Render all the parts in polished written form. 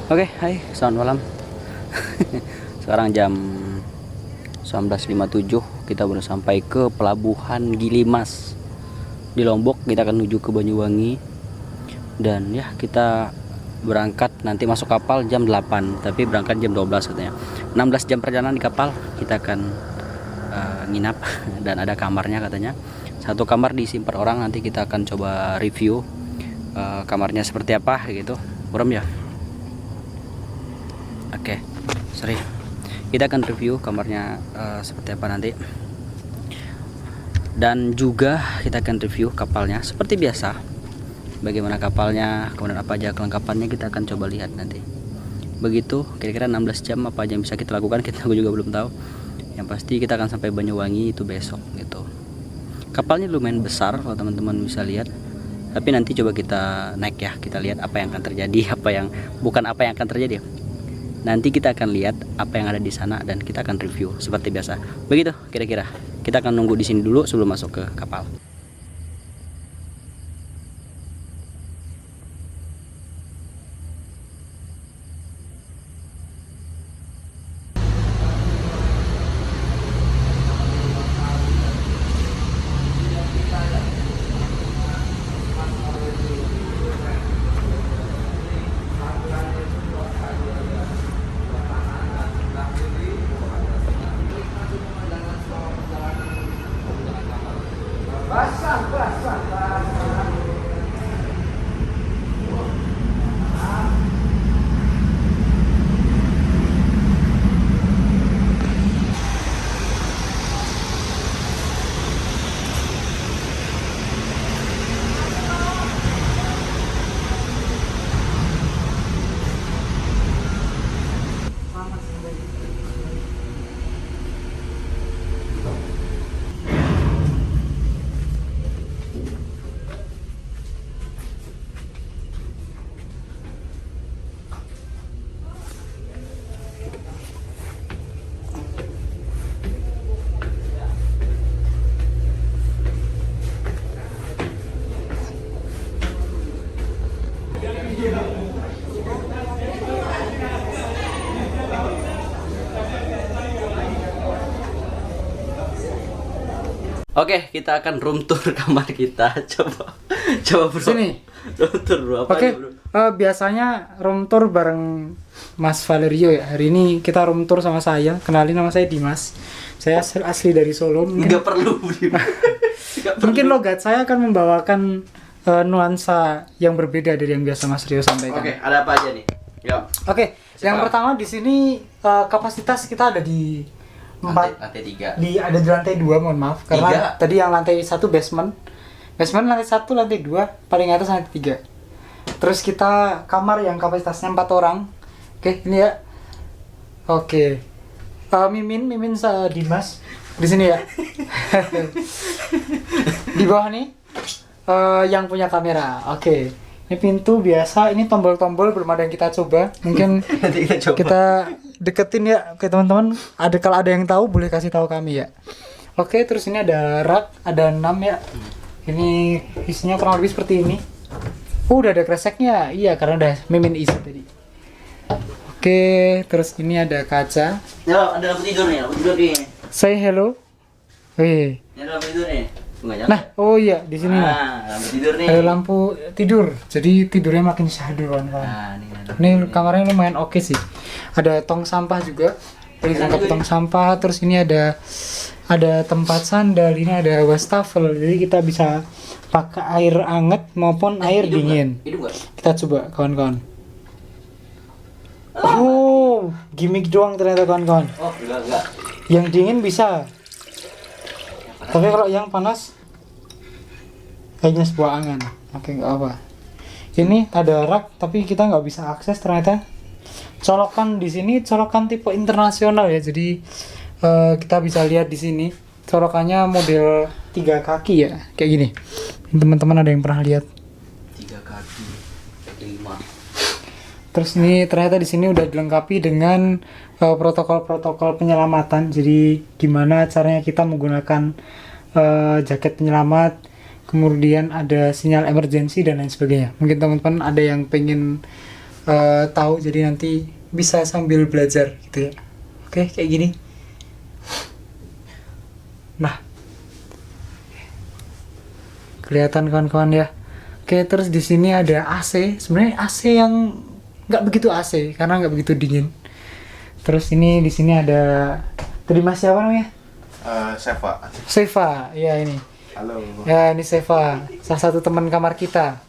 Oke, hai, selamat malam. Sekarang jam 19.57, kita baru sampai ke Pelabuhan Gilimas di Lombok. Kita akan menuju ke Banyuwangi. Dan ya, kita berangkat nanti masuk kapal jam 8, tapi berangkat jam 12 katanya. 16 jam perjalanan di kapal. Kita akan nginap dan ada kamarnya katanya. Satu kamar diisi 4 orang. Nanti kita akan coba review kamarnya seperti apa gitu. Buram ya. Oke, sorry. Kita akan review kamarnya seperti apa nanti. Dan juga kita akan review kapalnya seperti biasa. Bagaimana kapalnya, kemudian apa aja kelengkapannya kita akan coba lihat nanti. Begitu, kira-kira 16 jam apa aja yang bisa kita lakukan, kita juga belum tahu. Yang pasti kita akan sampai Banyuwangi itu besok gitu. Kapalnya lumayan besar kalau teman-teman bisa lihat. Tapi nanti coba kita naik ya, kita lihat apa yang akan terjadi, apa yang akan terjadi. Nanti kita akan lihat apa yang ada di sana dan kita akan review seperti biasa. Begitu kira-kira. Kita akan nunggu di sini dulu sebelum masuk ke kapal. Oke, kita akan room tour kamar kita. Coba bro. Sini. Room tour bro. Apa Oke, aja, bro? biasanya room tour bareng Mas Valerio ya. Hari ini kita room tour sama saya. Kenalin, nama saya Dimas. Saya asli dari Solo. Nggak perlu. Mungkin logat saya akan membawakan nuansa yang berbeda dari yang biasa Mas Rio sampaikan. Oke, ada apa aja nih? Yuk. Oke, yang pertama di sini kapasitas kita ada di 4, Lantai 3. ada di lantai 2, mohon maaf karena tadi yang lantai 1 basement lantai 1, lantai 2, paling atas lantai 3. Terus kita kamar yang kapasitasnya 4 orang. Oke, ini ya. Oke. Mimin Dimas di sini ya. Di bawah nih yang punya kamera. Oke. Ini pintu biasa, ini tombol-tombol belum ada yang kita coba. Mungkin Nanti kita coba. kita deketin ya ke teman-teman. Kalau ada yang tahu boleh kasih tahu kami ya. Oke, terus ini ada rak, ada 6 ya. Ini isinya kurang lebih seperti ini. Udah ada kreseknya. Iya, karena udah mimin isi tadi. Oke, terus ini ada kaca. Ya, ada lampu tidur nih. Say hello. Wih. Ini ada lampu tidur nih. Nggak nyala. Nah, oh iya di sini. Lampu tidur nih. Ada lampu tidur. Jadi tidurnya makin syahdu kawan-kawan. Nah, Ini kamarnya lumayan oke sih. Ada tong sampah juga. Jadi tangkap tong sampah. Terus ini ada tempat sandal. Ini ada wastafel. Jadi kita bisa pakai air hangat maupun air dingin. Hidup nggak? Kita coba kawan-kawan. Oh, gimmick doang ternyata kawan-kawan. Oh, enggak. Yang dingin bisa. Tapi kalau yang panas kayaknya sebuah angan. Oke, nggak apa. Ini ada rak tapi kita nggak bisa akses ternyata. Colokan di sini colokan tipe internasional ya. Jadi kita bisa lihat di sini colokannya model 3 kaki ya, kayak gini. Teman-teman ada yang pernah lihat? 3 kaki, 5. Terus ini ternyata di sini udah dilengkapi dengan protokol-protokol penyelamatan. Jadi gimana caranya kita menggunakan jaket penyelamat, kemudian ada sinyal emergency dan lain sebagainya. Mungkin teman-teman ada yang pengen tahu, jadi nanti bisa sambil belajar gitu ya. Oke, kayak gini. Nah, kelihatan kawan-kawan ya. Oke, terus di sini ada AC. Sebenarnya AC yang nggak begitu AC karena nggak begitu dingin. Terus ini di sini ada tadi Mas siapa namanya? Seva, ya ini. Halo. Ya ini Seva, salah satu teman kamar kita.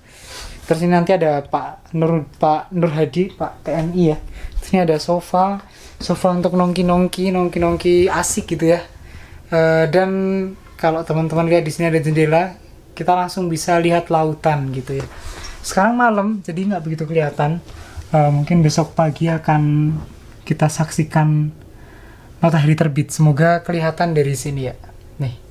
Terus ini nanti ada Pak Nur Hadi, Pak TNI ya. Terus ini ada sofa untuk nongki asik gitu ya. Dan kalau teman-teman lihat di sini ada jendela, kita langsung bisa lihat lautan gitu ya. Sekarang malam jadi nggak begitu kelihatan. Mungkin besok pagi akan kita saksikan matahari terbit. Semoga kelihatan dari sini ya. Nih.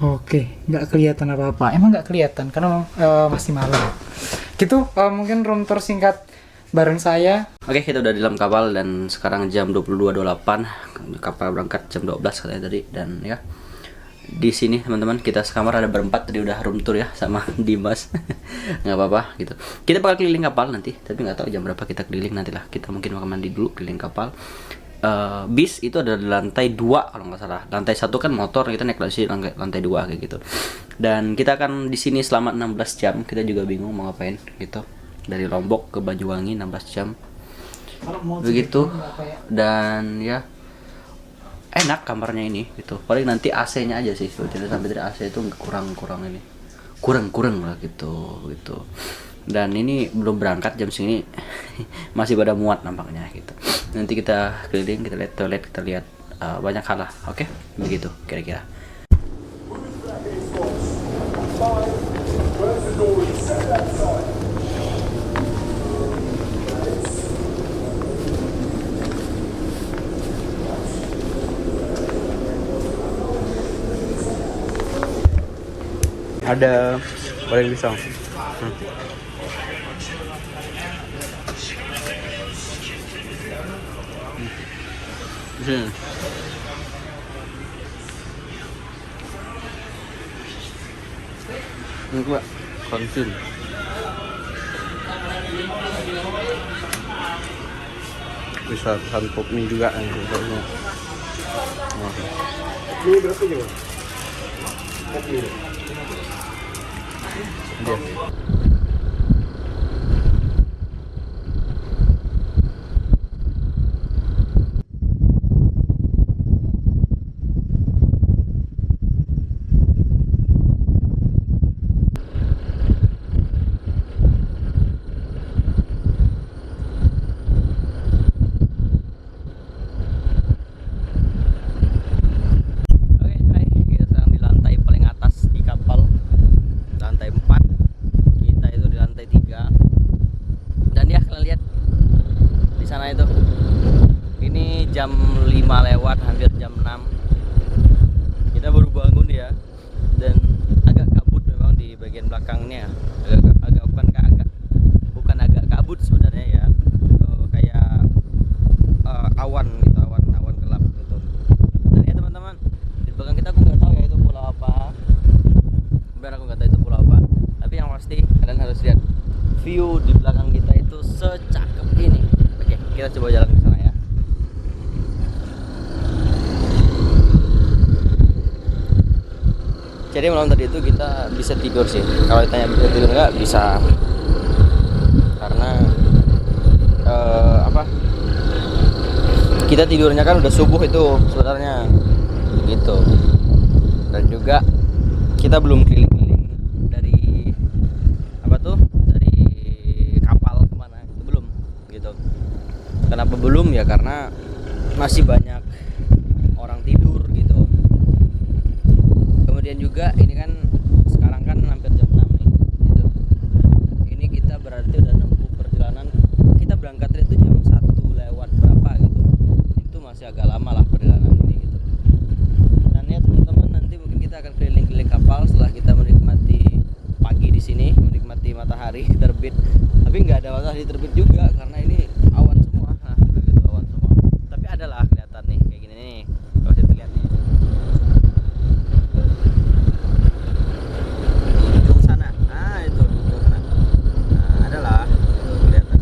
Oke, nggak kelihatan apa-apa. Emang nggak kelihatan karena masih malam. Gitu, mungkin room tour singkat bareng saya. Oke, kita udah di dalam kapal dan sekarang jam 22.28. Kapal berangkat jam 12 katanya tadi, dan ya. Di sini teman-teman kita sekamar ada berempat, tadi udah room tour ya sama Dimas. Nggak apa-apa gitu. Kita bakal keliling kapal nanti, tapi nggak tahu jam berapa kita keliling, nantilah. Kita mungkin mau mandi dulu keliling kapal. Bis itu ada di lantai 2 kalau nggak salah. Lantai 1 kan motor, kita naik lagi lantai 2 kayak gitu. Dan kita akan di sini selama 16 jam. Kita juga bingung mau ngapain gitu. Dari Lombok ke Banyuwangi 16 jam. Begitu. Dan ya enak kamarnya ini gitu. Paling nanti AC-nya aja sih. Tidak sampai dari AC itu kurang ini. Kurang lah gitu. Dan ini belum berangkat jam segini. Masih pada muat nampaknya gitu. Nanti kita keliling, kita lihat toilet, kita lihat banyak hal lah. Oke, begitu kira-kira. Ada goreng pisang. Ini gua konsum. Bisa sangkup mie juga nih. Ini berapa juga? Dia. Jam 5 lewat, hampir jam 6. Kita baru bangun ya. Dan agak kabut memang di bagian belakangnya. Bukan agak kabut sebenarnya ya. Kayak awan gitu, awan gelap gitu. Dan ya teman-teman, di belakang kita aku nggak tahu ya itu pulau apa. Benar aku nggak tahu itu pulau apa. Tapi yang pasti kalian harus lihat view di belakang kita itu secakep ini. Oke, kita coba jalan ke sana ya. Jadi malam tadi itu kita bisa tidur sih. Kalau ditanya bisa tidur nggak, bisa. Karena kita tidurnya kan udah subuh itu sebenarnya gitu. Dan juga kita belum keliling-keliling dari dari kapal kemana itu belum gitu. Kenapa belum ya? Karena masih banyak orang tidur gitu. Kemudian juga ini kan sekarang kan hampir jam 6 nih gitu. Ini kita berarti udah nempuh perjalanan. Kita berangkat itu jam 1 lewat berapa gitu. Itu masih agak lama lah perjalanan ini gitu. Dan ya teman-teman, nanti mungkin kita akan keliling-keliling kapal setelah kita menikmati pagi di sini, menikmati matahari terbit. Tapi nggak ada matahari terbit juga karena ini awan semua. Nah, begitu awan semua. Tapi adalah kelihatan nih kayak gini nih. Kalau kita lihat nih. Ujung sana. Nah, itu ujung sana. Nah, adalah itu kelihatan.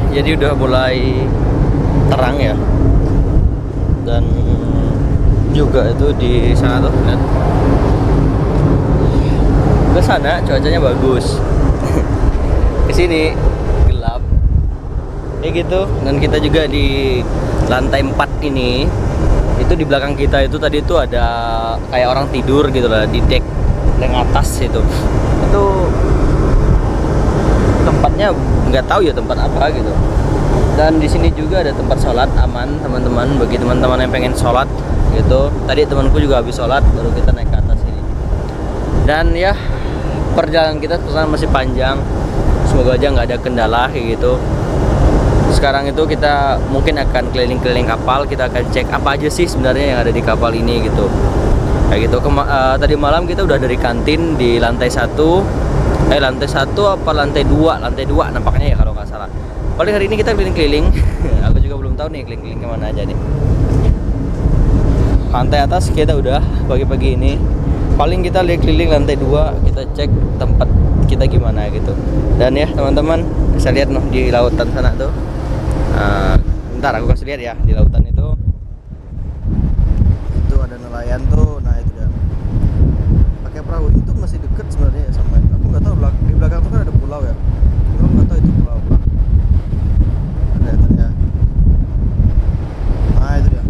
jadi udah mulai terang ya. Dan juga itu di sana tuh lihat. Ke sana cuacanya bagus. Ke sini gelap. Kayak gitu. Dan kita juga di lantai 4 ini, itu di belakang kita itu tadi itu ada kayak orang tidur gitu lah di deck yang atas itu. Itu tempatnya nggak tahu ya tempat apa gitu. Dan di sini juga ada tempat sholat aman teman-teman, bagi teman-teman yang pengen sholat gitu. Tadi temanku juga habis sholat baru kita naik ke atas ini. Dan ya perjalanan kita perjalanan masih panjang, semoga aja nggak ada kendala kayak gitu. Sekarang itu kita mungkin akan keliling-keliling kapal, kita akan cek apa aja sih sebenarnya yang ada di kapal ini gitu. Kayak gitu. Tadi malam kita udah dari kantin di lantai 1 apa lantai 2 nampaknya ya kalau nggak salah. Paling hari ini kita keliling-keliling. Aku juga belum tahu nih keliling-keliling kemana aja nih. Lantai atas kita udah pagi-pagi ini. Paling kita lihat keliling lantai 2, kita cek tempat kita gimana gitu. Dan ya teman-teman, bisa lihat noh di lautan sana tuh. Bentar aku kasih lihat ya di lautan itu. Itu ada nelayan tuh. Nah itu dia. Pakai perahu itu masih deket sebenarnya ya sama. Aku nggak tahu di belakang tuh kan ada pulau ya. Aku nggak tahu itu pulau apa. Ada ya. Nah itu dia.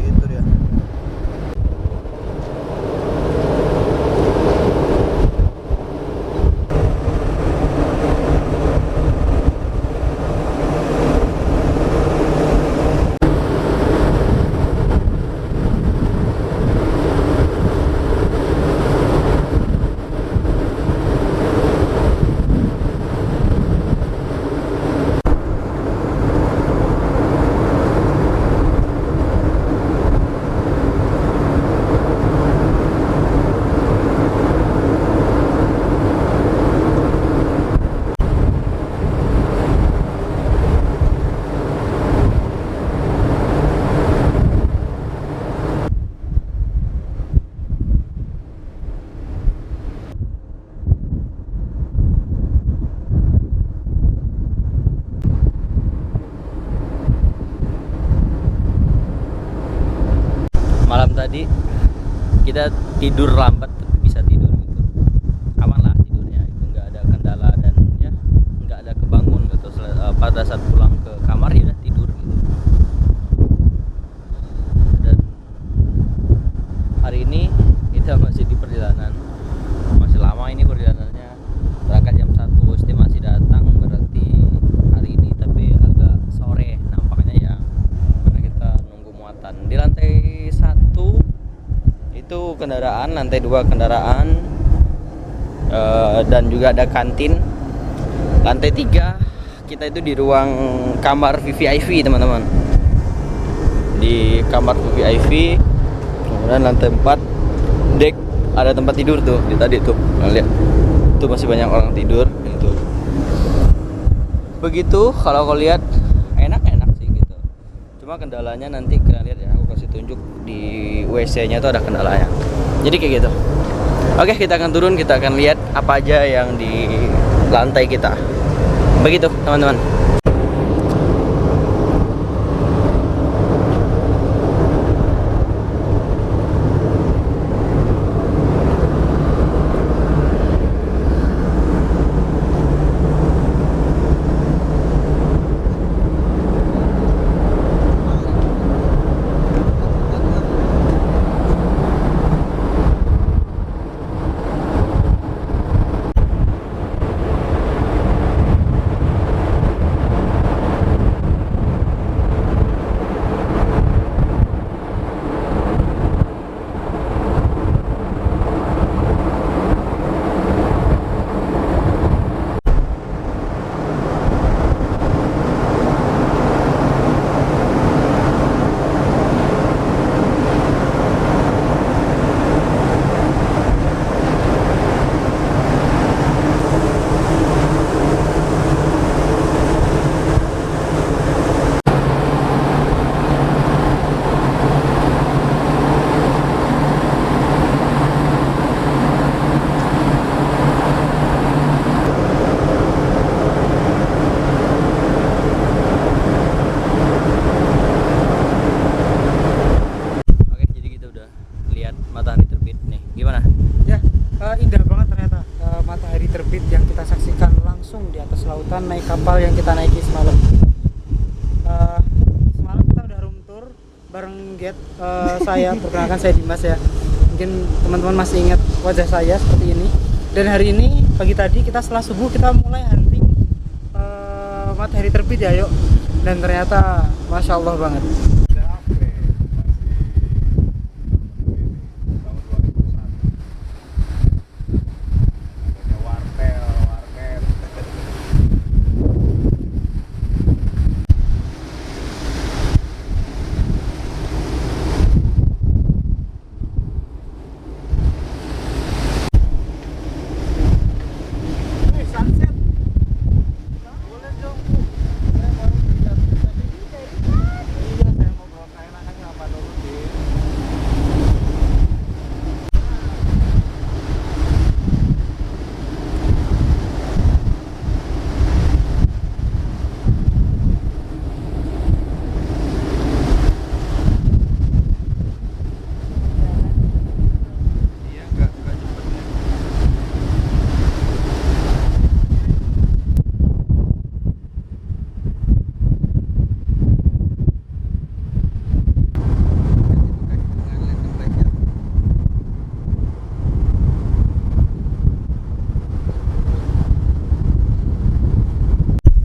Itu dia. Malam tadi kita tidur lambat tapi bisa tidur gitu, aman lah tidurnya, itu nggak ada kendala dan ya nggak ada kebangun gitu. Pada saat pulang ke kamar ya udah tidur gitu. Dan hari ini kita masih di perjalanan, masih lama ini perjalanannya, berangkat jam 1, estimasi datang berarti hari ini tapi agak sore nampaknya ya, karena kita nunggu muatan. Di lantai 1 itu kendaraan, lantai 2 kendaraan, dan juga ada kantin. Lantai 3 kita itu di ruang kamar VVIP teman-teman, di kamar VVIP. Kemudian lantai 4 deck ada tempat tidur tuh, di tadi tuh lihat tuh masih banyak orang tidur itu. Begitu kalau kau lihat enak-enak sih gitu. Cuma kendalanya nanti kalian lihat ya, aku kasih tunjuk di WC-nya itu ada kendalanya. Jadi kayak gitu. Oke, kita akan turun, kita akan lihat apa aja yang di lantai kita. Begitu, teman-teman. kaget. Saya perkenalkan, saya Dimas ya. Mungkin teman-teman masih ingat wajah saya seperti ini. Dan hari ini pagi tadi kita setelah subuh kita mulai hunting matahari terbit ya, yuk. Dan ternyata masya Allah banget.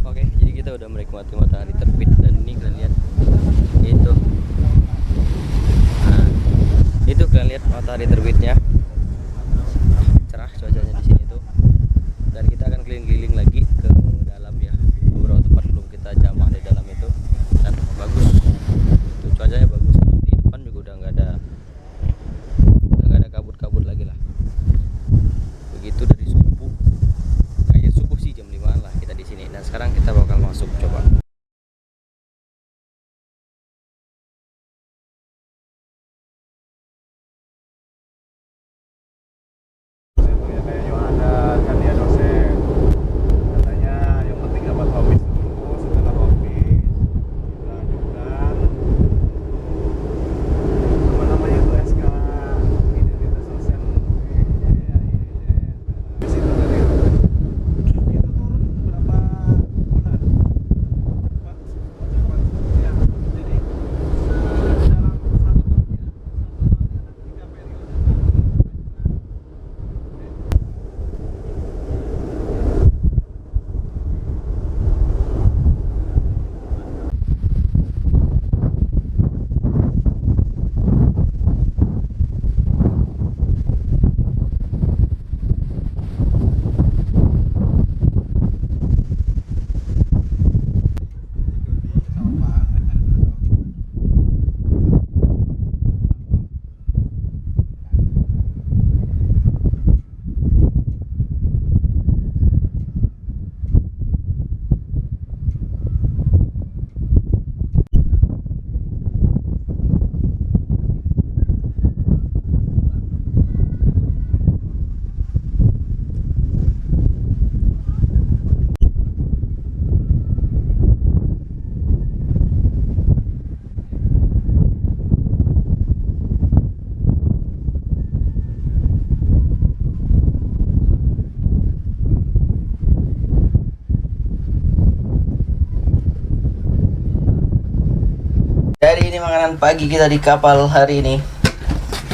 Oke, jadi kita udah menikmati matahari terbit dan ini kalian lihat itu. Nah, itu kalian lihat matahari terbitnya. Cerah cuacanya di sini tuh. Dan kita akan keliling-keliling lagi ke dalam ya. Beberapa tempat belum kita jamah di dalam itu. Dan bagus. Itu cuacanya bagus. Di depan juga udah nggak ada kabut-kabut lagi lah. Begitu dari subuh. Kayak subuh sih jam 5 lah kita di sini. Dan sekarang kita bakal masuk coba. Itu ya kayak Yohana kan dia dosen. Katanya yang penting dapat hobis dulu, setelah hobis kita ajukan apa namanya itu SK identitas sosial. Di situ tadi itu turun berapa bulan? Cepat, cepat. Ya, jadi dalam 1 tahun ya, 3 periode. Jadi ini makanan pagi kita di kapal hari ini.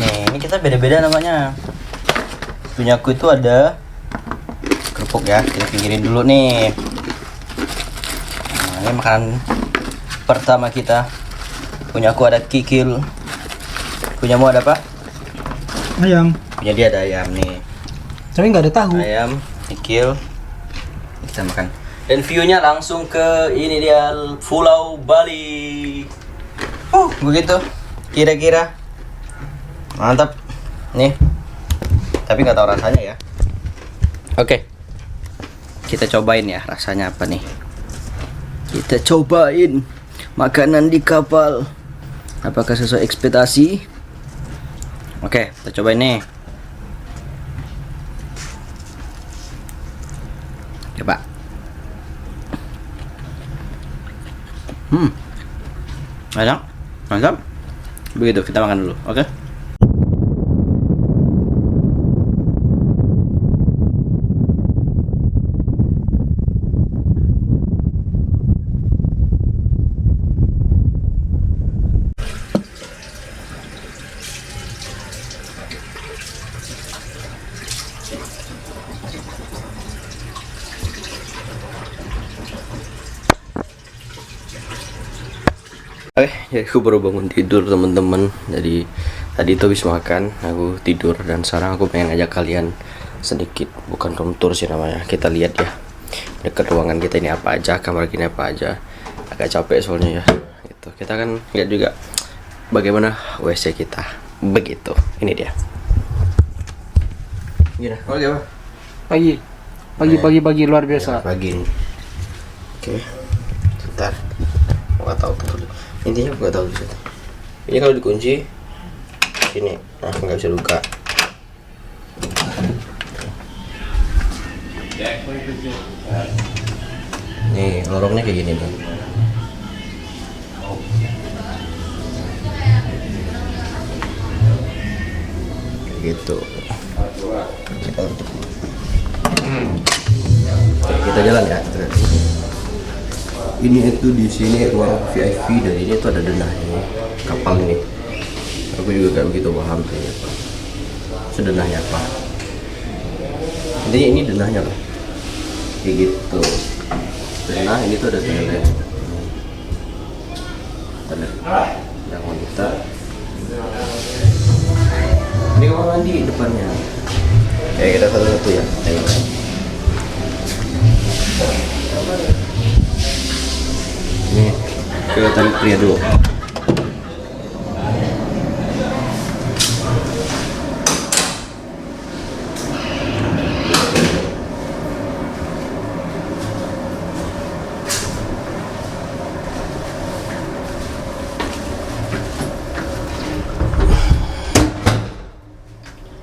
Nih, ini kita beda-beda namanya. Punyaku itu ada kerupuk ya, kita pinggirin dulu nih. Nah, ini makanan pertama kita. Punyaku ada kikil. Punyamu ada apa? Ayam. Punya dia ada ayam nih. Tapi nggak ada tahu. Ayam, kikil. Kita makan. Dan view-nya langsung ke ini dia Pulau Bali. Begitu kira-kira mantap nih, tapi nggak tahu rasanya ya. Oke, kita cobain ya rasanya apa nih. Kita cobain makanan di kapal, apakah sesuai ekspektasi. Oke, kita cobain nih. Coba. Enak, mantap. Begitu, kita makan dulu, oke? Oke, jadi aku baru bangun tidur teman-teman. Jadi tadi itu habis makan, aku tidur dan sekarang aku pengen ngajak kalian sedikit, bukan room tour sih namanya. Kita lihat ya dekat ruangan kita ini apa aja, kamar ini apa aja. Agak capek soalnya ya. Gitu. Kita kan lihat juga bagaimana WC kita. Begitu. Ini dia. Gini, oke Pak. Pagi luar biasa. Pagi nih. Oke. Sebentar. Nggak tahu tuh. Intinya aku nggak tahu bisa. Ini kalau dikunci sini, nah nggak bisa buka. Nih lorongnya kayak gini bang. Kayak gitu. Kita jalan ya. Ini itu di sini ruang VIP dan ini tuh ada denahnya kapal ini. Aku juga gak begitu paham sih apa. Sedenahnya apa? Intinya ini denahnya loh. Kayak gitu. Denah ini tuh ada toilet. Toilet yang wanita. Ini kamar mandi depannya. Kayak kita satu ya. Tengok. Ini ke toilet pria dulu.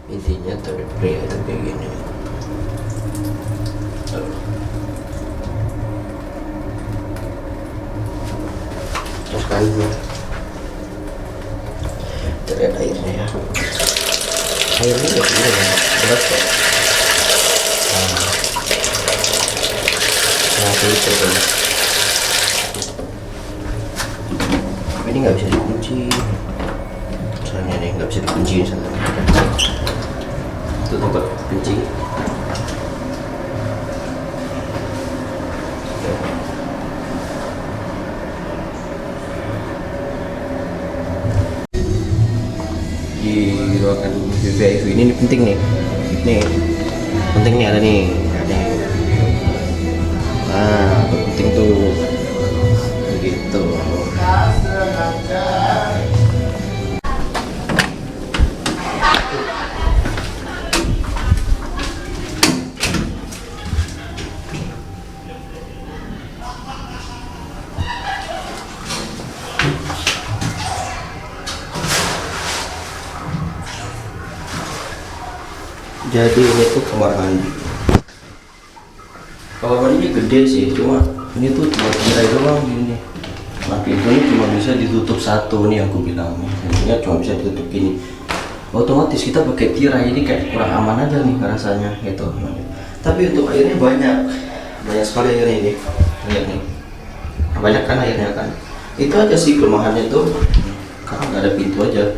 Intinya toilet pria itu kayak gini. Terus kan terlihat airnya ya. Airnya udah gini ya, berat kok. Nah itu tuh. Ini nggak bisa dikunci. Misalnya nih nggak bisa dikunci misalnya. Itu tempat kunci. Di ruangan VIP ini penting nih. Nih penting nih, ada nih. Nah penting tuh begitu. Jadi ini tuh kamar mandi. Kamar mandinya gede sih, cuma ini tuh cuma tirai doang gini. Nah pintunya cuma bisa ditutup satu nih aku bilang. Pintunya cuma bisa ditutup gini. Otomatis kita pakai tirai ini kayak kurang aman aja nih rasanya gitu. Tapi untuk airnya banyak sekali airnya ini. Lihat nih, banyak kan airnya kan. Itu aja sih kelemahannya tuh, karena nggak ada pintu aja.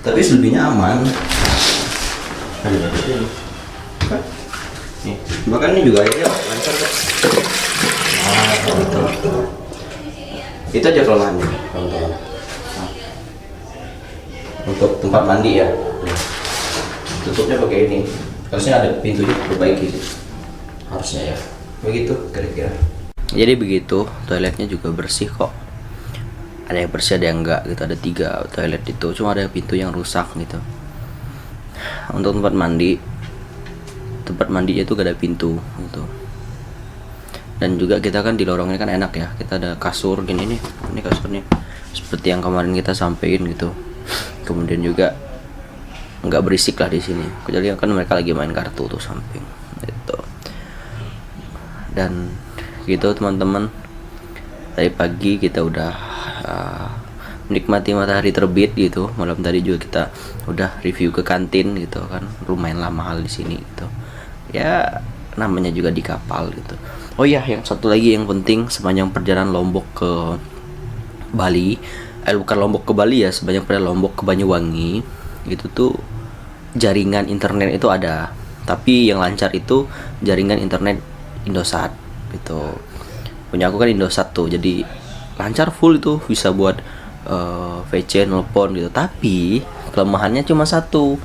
Tapi selebihnya aman. Ada nih, bahkan ini juga airnya lancar kok. Nah, gitu. Itu aja kelemahannya, teman-teman. Untuk tempat mandi ya, tutupnya pakai ini. Harusnya ada pintunya perbaiki sih, harusnya ya. Begitu kira-kira. Jadi begitu, toiletnya juga bersih kok. Ada yang bersih, ada yang enggak gitu. Ada 3 toilet itu, cuma ada pintu yang rusak gitu. Untuk tempat mandinya itu gak ada pintu gitu. Dan juga kita kan di lorong ini kan enak ya, kita ada kasur gini nih, ini kasurnya seperti yang kemarin kita sampein gitu. Kemudian juga nggak berisik lah di sini, kecuali kan mereka lagi main kartu tuh samping gitu. Dan gitu teman-teman, tadi pagi kita udah menikmati matahari terbit gitu. Malam tadi juga kita udah review ke kantin gitu kan, lumayan lah mahal di sini gitu ya, namanya juga di kapal gitu. Oh iya, yang satu lagi yang penting sepanjang perjalanan Lombok ke Bali, bukan Lombok ke Bali ya, sepanjang perjalanan Lombok ke Banyuwangi itu tuh jaringan internet itu ada, tapi yang lancar itu jaringan internet Indosat gitu. Punya aku kan Indosat tuh, jadi lancar full itu bisa buat VC nelpon gitu. Tapi kelemahannya cuma satu,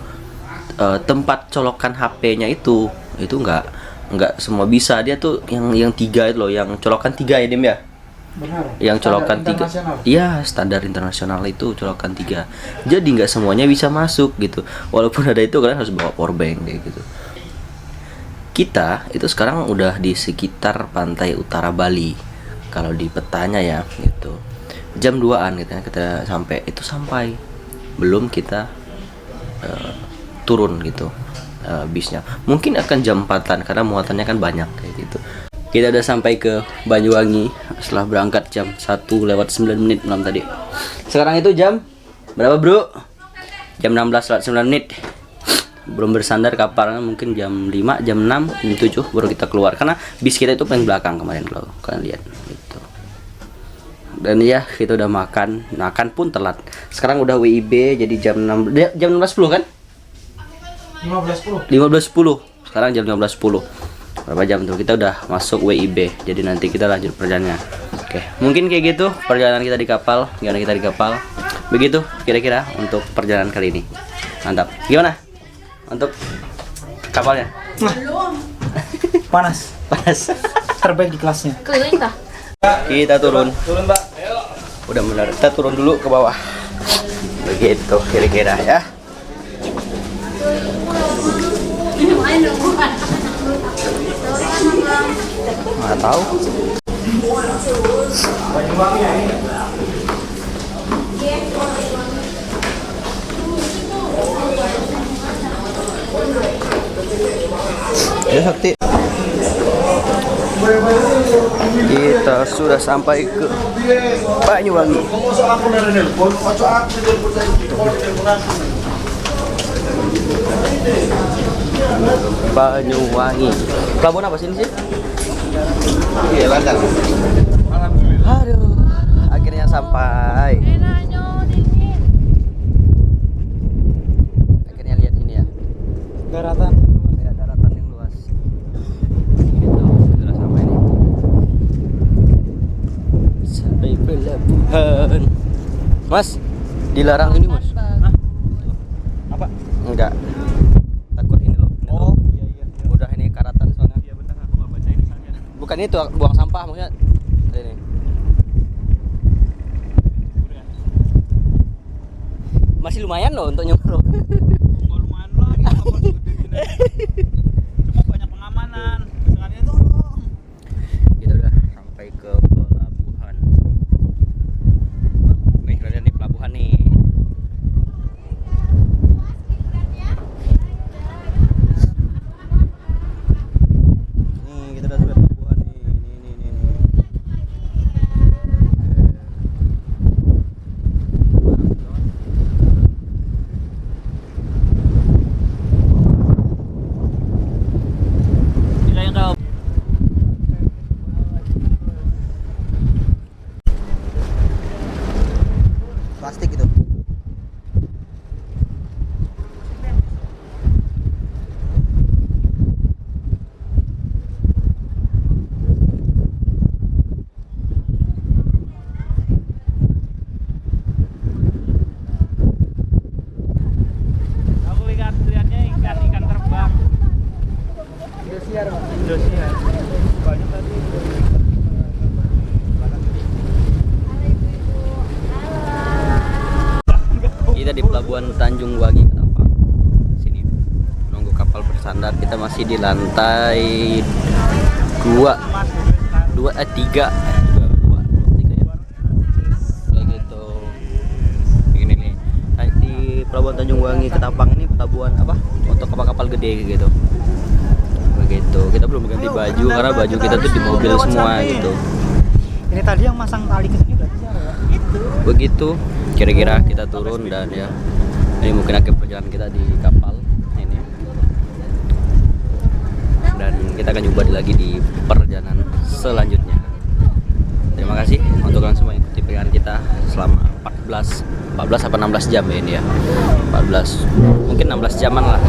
tempat colokan HP-nya itu nggak semua bisa. Dia tuh yang 3 itu loh, yang colokan 3 ya Dim ya. Benar. Yang Standar colokan 3, internasional. iya standar internasional itu colokan 3. Jadi nggak semuanya bisa masuk gitu. Walaupun ada itu kalian harus bawa power bank kayak gitu. Kita itu sekarang udah di sekitar pantai utara Bali. Kalau di petanya ya gitu. Jam 2-an gitu ya kita sampai. Belum kita turun gitu bisnya. Mungkin akan jam 4-an karena muatannya kan banyak kayak gitu. Kita udah sampai ke Banyuwangi setelah berangkat jam 1:09 malam tadi. Sekarang itu jam berapa, Bro? Jam 16:09. Belum bersandar kapalnya, mungkin jam 5, jam 6, jam 7 baru kita keluar. Karena bis kita itu paling belakang kemarin kalau kalian lihat gitu. Dan ya, kita udah makan pun telat. Sekarang udah WIB jadi jam 16.10 kan? 15.10. 15.10. Sekarang jam 15.10. Berapa jam tuh? Kita udah masuk WIB. Jadi nanti kita lanjut perjalanannya. Oke, mungkin kayak gitu perjalanan kita di kapal. Gimana kita di kapal? Begitu kira-kira untuk perjalanan kali ini. Mantap. Gimana? Untuk kapalnya? Panas. Panas. Terbaik di kelasnya. Keliling kah? Kita turun. Turun, Mbak. Udah benar. Kita turun dulu ke bawah. Begitu kira-kira ya. Nggak tahu. Ya Sakti. Kita sudah sampai ke Banyuwangi. Banyuwangi. Pelabuhan apa sih ini sih? Iya, lancar. Aduh, akhirnya sampai. Akhirnya lihat ini ya. Daratan. Ya, daratan yang luas. Gitu, sudah sampai nih. Sampai pelabuhan. Mas, dilarang ini, Mas. Hah? Apa? Enggak. Takut ini loh. Ini tuh. Iya. Udah ini karatan soalnya. Iya benar, aku nggak baca ini soalnya. Bukan itu buang sampah maksudnya. Ini. Masih lumayan loh untuk nyemprot. Nggak lumayan lagi kapal segede gini. Cuma banyak pengamanan. Sekalian tolong. Kita udah sampai ke pelabuhan. Nih kalian nih pelabuhan nih. Nih kita udah sampai pelabuhan nih. Nih. Kayak kau. Plastik itu. Aku lihatnya ikan terbang. Indosiar. Banyak tadi. Kita di pelabuhan Tanjung Wangi Ketapang. Sini nunggu kapal bersandar. Kita masih di lantai 3 ya. Kayak gitu. Begini nih. Di pelabuhan Tanjung Wangi Ketapang ini pelabuhan apa? Untuk kapal-kapal gede kayak gitu. Begitu. Kita belum ganti baju karena baju kita tuh di mobil semua gitu. Ini tadi yang masang tali ke sini berarti siapa ya? Begitu kira-kira kita turun dan ya ini mungkin akhir perjalanan kita di kapal ini, dan kita akan coba lagi di perjalanan selanjutnya. Terima kasih untuk kalian semua yang ikuti perjalanan kita selama 14 apa 16 jam ya ini ya, 14 mungkin 16 jaman lah.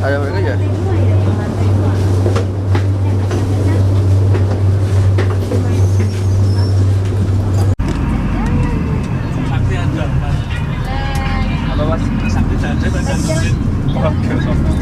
ada mereka aja. Apa mas? Sakti saja. Oke,